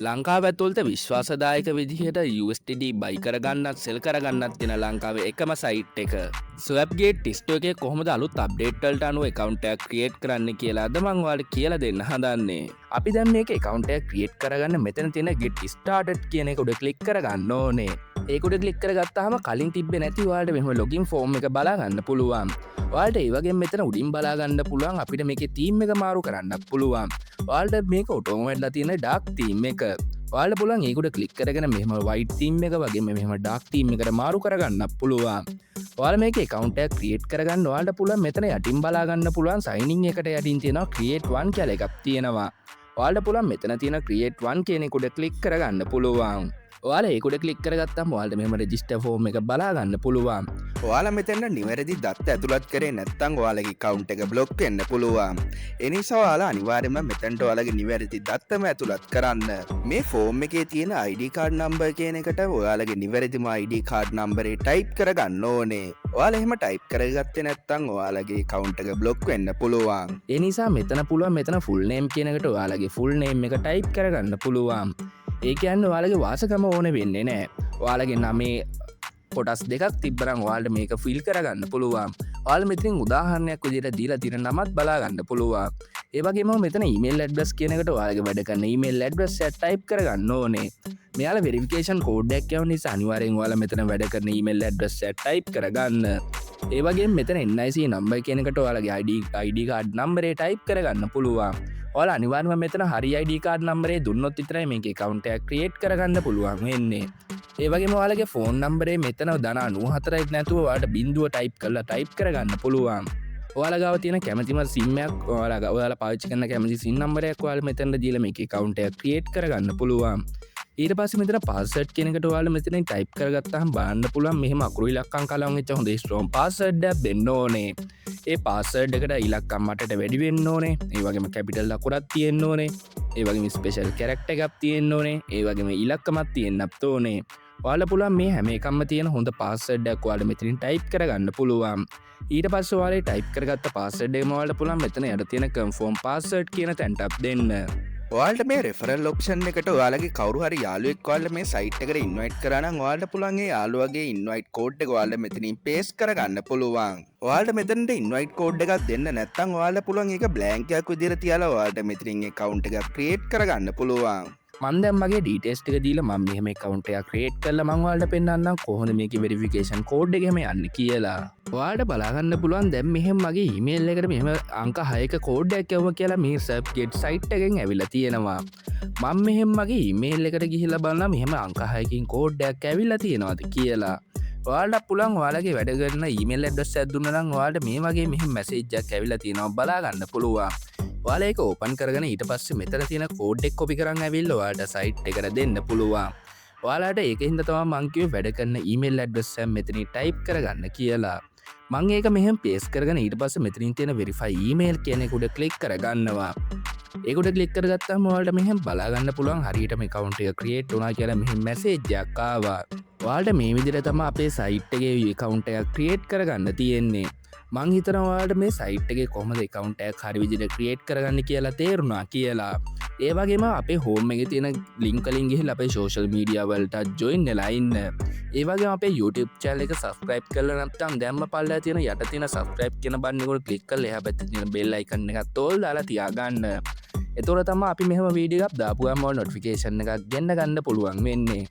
ලංකාව ඇතුළත විශ්වාසදායක විදිහට USDT බයි කරගන්නත් සෙල් කරගන්නත් තින ලංකාවේ එකම සයිට් එක ස්වප්ගේ ටිස්ටෝ එක කොහොමද අලුත් අප්ඩේට්ටල්ට අනුව එකකවන්ටක් ක්‍රියේට් කරන්න කියලා අද මංවාට කියල දෙන්න හදන්නේ අපි දැම් මේ එකකවන්ටක් ක්‍රියේට් කරගන්න මෙතන තියෙන ගෙට් ස්ටාර්ට් කියන එකුඩ කලික් කරගන්න ඕනේ ඒකුඩ කලික් කරගත්තාම කලින් තිබ නැතිවාට මෙම ලොගින් ෆෝර්ම් එක බලාගන්න පුළුවන් වාල්ට ඒවගේ මෙතන උඩින් බලාගන්න පුළුවන් අපිට මේක තීම් එක මාරු කරන්න පුළුවන් වාල්ට මේක ඔටෝමට්ලා තියෙන ඩක් තීම් එක වාල පුලන් ඒකුට කලික් කරගෙන මෙම වයිට තීම් එක වගේ මෙම ඩක් තීම් එකට මාරු කරගන්න පුළුවන් වාල මේක කවන්ටක් ක්‍රියේට් කරගන්න වාල්ට පුල මෙතන යටින් බලාගන්න පුළුවන් සයිනිං එකට යටින් තියෙන ක්‍රියේට්වන් කියල එකක් තියෙනවා වාල්ට පුලන් මෙතන තියෙන ක්‍රියේට්වන් කෙනෙකුට කලික් කරගන්න පුළුවන් වාල ඒකුට කලික් කරගත්තම් වාල්ට මෙම රජිස්ට ෆෝර්ම් එක බලාගන්න පුළුවන් ඔයාලා මෙතැන්න නිවැරදි දත්ත ඇතුළත් කරේ නැත්තං ඔයාලගේ කවුන්ට එක බ්ලොක් වෙන්න පුළුවන් එනිසා ඔයාලා අනිවාර්යයෙන්ම මෙතැන්ට ඔයාලගේ නිවැරදි දත්තම ඇතුළත් කරන්න මේ ෆෝර්ම් එකේ තියෙන ID කාඩ් නම්බර් කියන එකට ඔයාලගේ නිවැරදිම ID කාඩ් නම්බරේ ටයිප් කරගන්න ඕනේ ඔයාලා එහෙම ටයිප් කරගත්තේ නැත්තං ඔයාලගේ කවුන්ට් එක බ්ලොක් වෙන්න පුළුවන් ඒ නිසා මෙතන පුළුවන් මෙතන ෆුල් නේම් කියන එකට ඔයාලගේ ෆුල් නේම් එක ටයිප් කරගන්න පුළුවන් ඒ කියන්න ඔයාලගේ වාසකම ඕන වෙන්නේ නෑ ඔයාලගේ නමේ කොටස් දෙකක් තිබරං වාල්ට මේක ෆිල් කරගන්න පුළුවන් වාල් මෙතින් උදාහරණයක් විදිහට දීලා තින නමත් බලාගන්න පුළුවන් ඒවගේම මෙතන ඊමේල් ඇඩ්‍රස් කියනකට වාගේ වැඩ කරන්න ඊමේල් ඇඩ්‍රස් ටයිප් කරගන්න ඕනේ මෙයාල වෙරිෆිකේෂන් කෝඩ්ඩක් යව නිසා අනිවාර්යෙන් ඔයාලා මෙතන වැඩ කරන ඊමේල් ඇඩ්‍රස් ටයිප් කරගන්න ඒවගේ මෙතන NIC නම්බර් කියනකට ඔයාලගේ ID කාඩ් නම්බරේ ටයිප් කරගන්න පුළුවන් ඔයාලා අනිවාර්යයෙන්ම මෙතන හරි ID කාඩ් නම්බරේ දුන්නොත් විතරයි මේකේ account එක ක්‍රියේට් කරගන්න පුළුවන් වෙන්නේ ඒවගේ ඔයාලගේ ෆෝන් නම්බරේ මෙතන ධන 94ක් නැතුව ඔයාලට බිංදුව ටයිප් කරලා ටයිප් කරගන්න පුළුවන් ඔයාලා ගාව තියෙන කැමතිම සිම් එකක් ඔයාලා පාවිච්චි කරන කැමති සිම් නම්බරයක් ඔයාලා මෙතන දීලා මේකේ account එක ක්‍රියේට් කරගන්න පුළුවන් ඊට පස්සේ මෙතන පාස්වර්ඩ් කියන එකට ඔයාලා මෙතනින් ටයිප් කරගත්තාම බලන්න පුළුවන් මෙහෙම අකුරු ඉලක්කම් කලවම් වෙච්ච හොඳ ස්ට්‍රෝං පාස්වර්ඩ් එකක් දෙන්න ඕනේ ඒ පාස්වර්ඩ් එකට ඉලක්කම් මටට වැඩි වෙන්න ඕනේ ඒ වගේම කැපිටල් අකුරක් තියෙන්න ඕනේ ඒ වගේම ස්පෙෂල් කැරක්ටර් එකක් තියෙන්න ඕනේ ඒ වගේම ඉලක්කමක් තියෙන්නත් ඕනේ ඔයාලා පුළුවන් මේ හැම එකක්ම තියෙන හොඳ පාස්වර්ඩ් එකක් ඔයාලා මෙතනින් ටයිප් කරගන්න පුළුවන් ඊට පස්සේ ඔයාලා ටයිප් කරගත්ත පාස්වර්ඩ් එකම ඔයාලා පුළුවන් මෙතන යට තියෙන කන්ෆර්ම් පාස්වර්ඩ් කියන තැනට දෙන්න ඔයාලට මේ රෙෆරල් ඔප්ෂන් එකට ඔයාලගේ කවුරු හරි යාළුවෙක් ඔයාලට මේ සයිට් එකට ඉන්වයිට් කරා නම් ඔයාලට පුළුවන් ඒ යාළුවගේ ඉන්වයිට් කෝඩ් එක ඔයාලට මෙතනින් පේස්ට් කරගන්න පුළුවන්. ඔයාලට මෙතනට ඉන්වයිට් කෝඩ් එකක් දෙන්න නැත්නම් ඔයාලට පුළුවන් ඒක බ්ලැන්ක් එකක් විදිහට තියලා ඔයාලට මෙතනින් account එකක් ක්‍රියේට් කරගන්න පුළුවන්. මන් දැන් මගේ ඩීටේල්ස් ටික දීලා මම මෙහෙම account එකක් ක්‍රියේට් කරලා මම ඔයාලට පෙන්නන්නම් කොහොමද මේකේ වෙරිෆිකේෂන් කෝඩ් එක එහෙම යන්නේ කියලා. ඔයාලට බලා ගන්න පුළුවන් දැන් මෙහෙම මගේ ඊමේල් එකට මෙහෙම අංක 6ක කෝඩ් එකක් යවුවා කියලා මේ සර්ෆ්ගෙට් සයිට් එකෙන් ඇවිල්ලා තියෙනවා. මම මෙහෙම මගේ ඊමේල් එකට ගිහිල්ලා බලනවා මෙහෙම අංක 6කින් කෝඩ් එකක් ඇවිල්ලා තියෙනවද කියලා. ඔයාලට පුළුවන් ඔයාලගේ වැඩ කරන ඊමේල් ඇඩ්‍රස් එකක් දුන්නා නම් ඔයාලට මේ වගේ මෙහෙම මැසේජ් එකක් ඇවිල්ලා තියෙනවා බලා ගන්න පුළුවන්. ඔයාලා ඒක ඕපන් කරගෙන ඊට පස්සේ මෙතන තියෙන කෝඩ් එක කොපි කරන් ඇවිල්ලා ඔයාලට සයිට් එකට දෙන්න පුළුවන්. ඔයාලට ඒකින්ද තමයි මං කිව්වේ වැඩ කරන ඊමේල් ඇඩ්‍රස් එක මෙතනින් ටයිප් කරගන්න කියලා. මං ඒක මෙහෙම පේස්ට් කරගෙන ඊට පස්සේ මෙතනින් තියෙන වෙරිෆයි ඊමේල් කියන එක උඩ ක්ලික් කරගන්නවා. ඒක උඩ ක්ලික් කරගත්තාම ඔයාලට මෙහෙම බලා ගන්න පුළුවන් හරියට මේ account එක ක්‍රියේට් වුණා කියලා මෙහෙම මැසේජ් එකක් ආවා. ඔයාලට මේ විදිහට තමයි අපේ සයිට් එකේ account එකක් ක්‍රියේට් කරගන්න තියෙන්නේ. මං හිතනවා ඔයාලට මේ සයිට් එකේ කොහොමද account එකක් හරි විදිහට ක්‍රියේට් කරගන්න කියලා තේරුණා කියලා. ඒ වගේම අපේ හෝම් එකේ තියෙන ලින්ක් වලින් ගිහිල්ලා අපේ social media වලට join වෙලා ඉන්න. ඒ වගේම අපේ YouTube channel එක subscribe කරලා නැත්නම් දැම්ම පල්ලෙහා තියෙන යට තියෙන subscribe කියන බටන් එක උඩ click කරලා එහා පැත්තේ තියෙන bell icon එකත් ඕල් දාලා තියාගන්න. එතකොට තමයි අපි මෙහෙම වීඩියෝ එකක් දාපු ගමන් notification එකක් ගෙන්න ගන්න පුළුවන් වෙන්නේ.